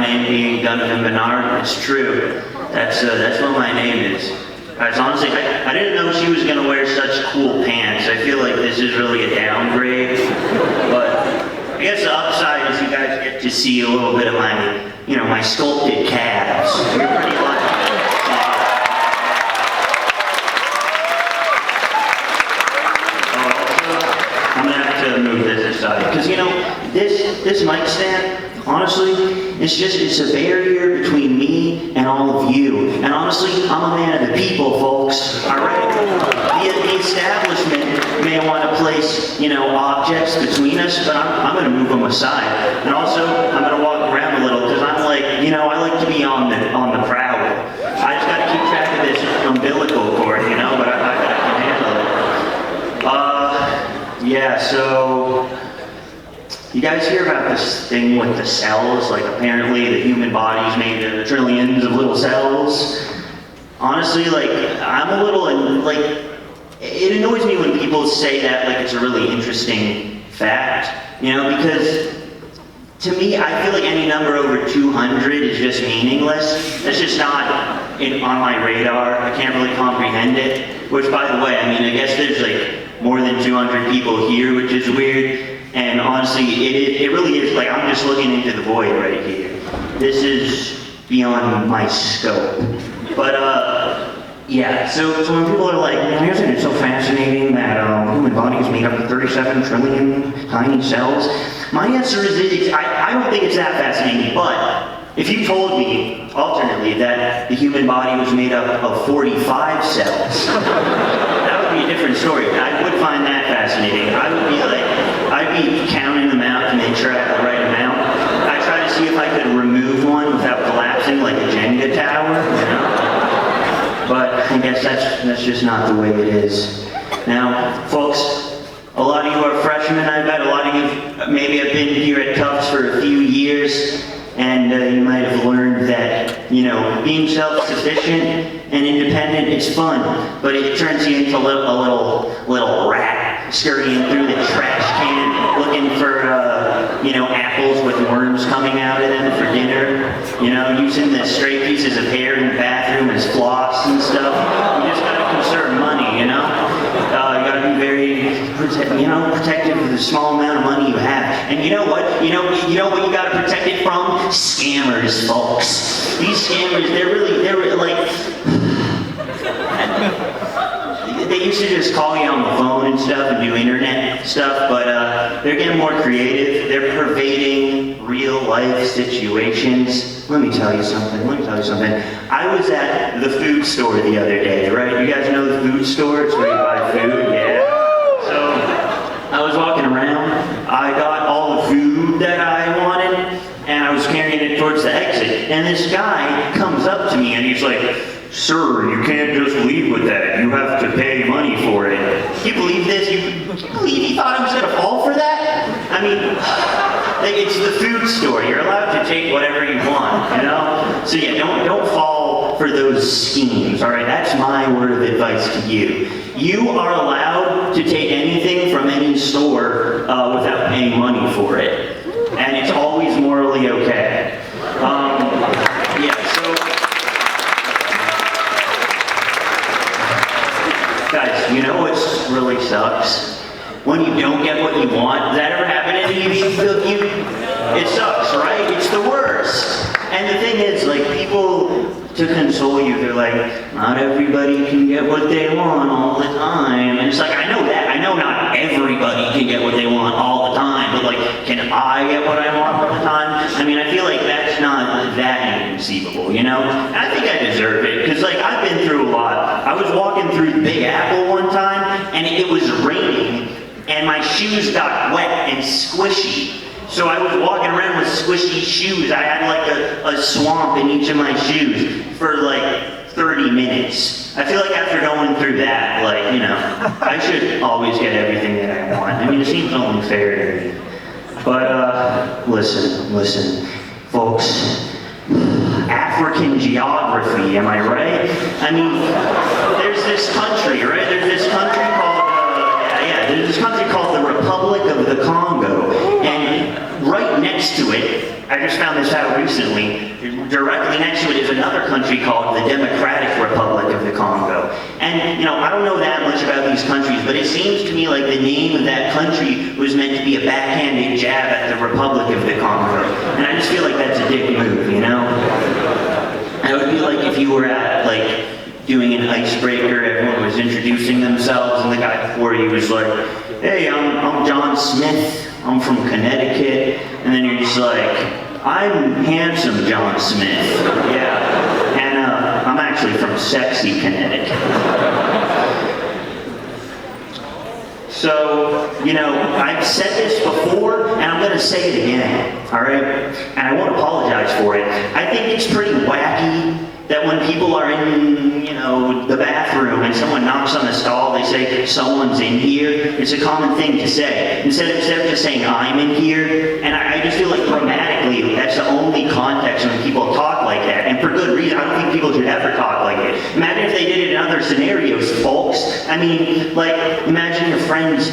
name being Donovan Menard. It's true. That's what my name is. Guys, honestly, I didn't know she was gonna wear such cool pants. I feel like this is really a downgrade. But I guess the upside is you guys get to see a little bit of my, my sculpted calves. You're pretty lucky. I'm gonna have to move this aside because this mic stand, honestly, it's a barrier between me and all of you. And honestly, I'm a man of the people, folks. All right. The establishment may want to place, objects between us, but I'm gonna move them aside. And also, I'm gonna walk around a little because I'm like, I like to be on the prowl. I just gotta keep track of this umbilical cord, but I can handle it. Yeah, so you guys hear about this thing with the cells? Like apparently the human body's made of trillions of little cells. Honestly, I'm a little, it annoys me when people say that like it's a really interesting fact, because to me, I feel like any number over 200 is just meaningless. That's just not on my radar. I can't really comprehend it. Which, by the way, I guess there's more than 200 people here, which is weird. And honestly, it really is I'm just looking into the void right here. This is beyond my scope. But yeah. So when people are like, isn't it so fascinating that the human body is made up of 37 trillion tiny cells? My answer is I don't think it's that fascinating. But if you told me alternately that the human body was made up of 45 cells, that would be a different story. I would find that fascinating. I'd be counting them out to make sure I have the right amount. I try to see if I could remove one without collapsing like a Jenga tower, But I guess that's just not the way it is. Now, folks, a lot of you are freshmen, I bet. A lot of you maybe have been here at Tufts for a few years. And you might have learned that, being self-sufficient and independent is fun, but it turns you into a little rat scurrying through the trash can, looking for, apples with worms coming out of them for dinner, using the stray pieces of hair in the bathroom as floss and stuff. You just gotta conserve money, you gotta be very, protective of the small amount of money you have. And you know what? You know what you gotta protect it from? Scammers, folks. These scammers, they're they used to just call you on the phone and stuff and do internet stuff, but they're getting more creative. They're pervading real life situations. Let me tell you something. I was at the food store the other day, right? You guys know the food store? It's where you buy food, yeah. So I was walking around. I got all the food that I wanted, and I was carrying it towards the exit. And this guy comes up to me and he's like, "Sir, you can't just leave with that. You have to pay money for it." You believe this? You believe he thought I was gonna fall for that? It's the food store. You're allowed to take whatever you want, So yeah, don't fall for those schemes, all right? That's my word of advice to you. You are allowed to take anything from any store without paying money for it. And it's always morally okay. Yeah, so... Guys, you know what really sucks? When you don't get what you want. Does that ever happen to you? It sucks, right? It's the worst. And the thing is, people, to console you, they're like, not everybody can get what they want all the time. And it's like, I know that. I know not everybody can get what they want all the time, but can I get what I want all the time? I feel like that's not that inconceivable, And I think I deserve it, because I've been through a lot. I was walking through the Big Apple one time, and it was raining, and my shoes got wet and squishy. So I was walking around with squishy shoes. I had a swamp in each of my shoes for 30 minutes. I feel like after going through that, I should always get everything that I want. It seems only fair to me. But listen, folks. African geography, am I right? There's this country, right? There's this country called the Republic of the Congo, and right next next to it, I just found this out recently, directly next to it is another country called the Democratic Republic of the Congo. And, I don't know that much about these countries, but it seems to me like the name of that country was meant to be a backhanded jab at the Republic of the Congo. And I just feel like that's a dick move, And it would be like if you were at, doing an icebreaker, everyone was introducing themselves, and the guy before you was like, hey, I'm John Smith, I'm from Connecticut, and then you're just like, I'm handsome John Smith, yeah, and I'm actually from sexy Connecticut. So, I've said this before, and I'm going to say it again, all right? And I won't apologize for it. I think it's pretty wacky that when people are in, the bathroom and someone knocks on the stall, they say, someone's in here. It's a common thing to say. Instead of just saying, I'm in here. And I just feel like grammatically, that's the only context when people talk like that. And for good reason. I don't think people should ever talk like it. Imagine if they did it in other scenarios, folks. I mean, imagine your friends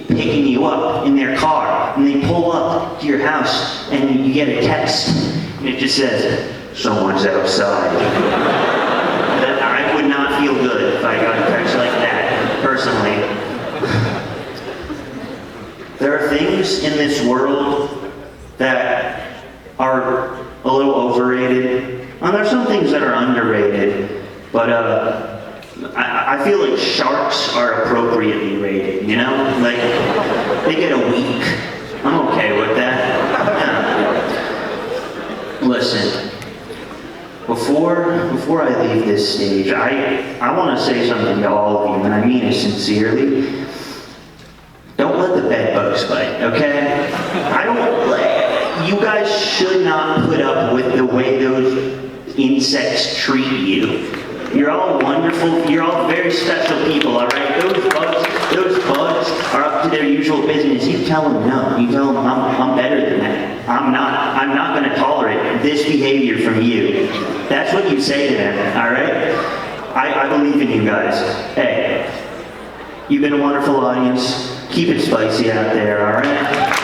picking you up in their car, and they pull up to your house, and you get a text, and it just says, someone's outside. I would not feel good if I got a text like that, personally. There are things in this world that are a little overrated, and there's some things that are underrated, but I feel like sharks are appropriately rated, they get a week. I'm okay with that. Yeah. Listen. Before I leave this stage, I want to say something to all of you, and I mean it sincerely. Don't let the bed bugs bite, okay? You guys should not put up with the way those insects treat you. You're all wonderful, you're all very special people, all right? Those bugs are up to their usual business. You tell them no. You tell them I'm better than that. I'm not going to tolerate this behavior from you. That's what you say to them, all right? I believe in you guys. Hey, you've been a wonderful audience. Keep it spicy out there, all right?